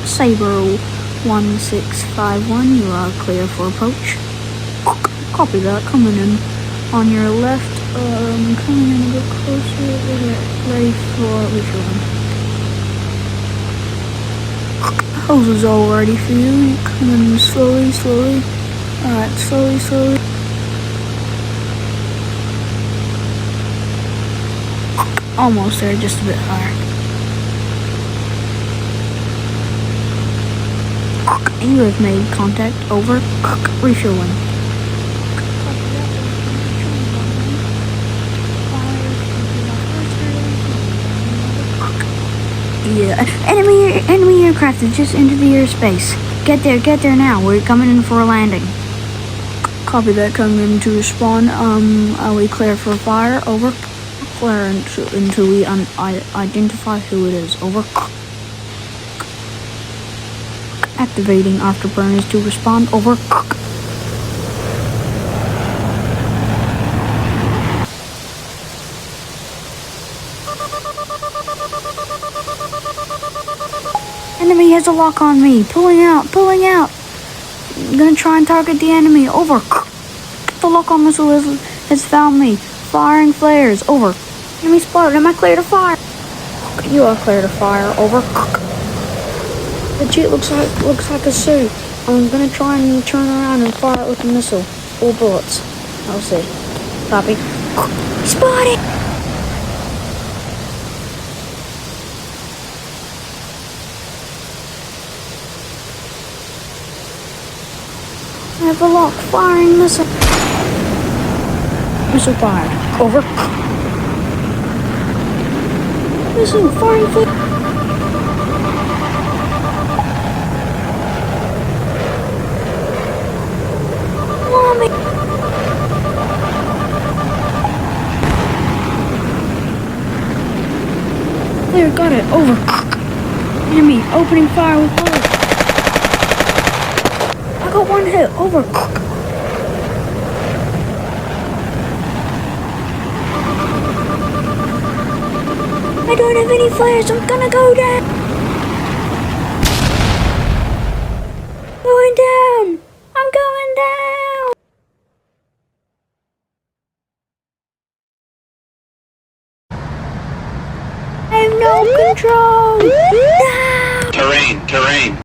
Saber 1651, you are clear for approach. Copy that, coming in on your left, coming in a bit closer, ready for refueling. Hose is all ready for you, coming slowly. Alright, slowly. Almost there, just a bit higher. You have made contact, over. Refueling. Yeah, enemy aircraft is just into the airspace. Get there now. We're coming in for a landing. Copy that, coming in to respawn. Are we clear for fire? Over. Clear until we identify who it is. Over. Activating afterburners to respond. Over. Enemy has a lock on me. Pulling out. I'm gonna try and target the enemy. Over. The lock-on missile has found me. Firing flares. Over. Enemy spotted. Am I clear to fire? You are clear to fire. Over. The jeep looks like a suit. I'm gonna try and turn around and fire it with a missile. 4 bullets. I'll see. Copy. Spotted! I have a lock. Firing missile. Missile fired. Over. Missile firing flare. Clear, got it. Over. Enemy opening fire with bullets. I got 1 hit. Over. I don't have any flares. I'm gonna go down. Going down. I'm going down. I have no control. No. Terrain.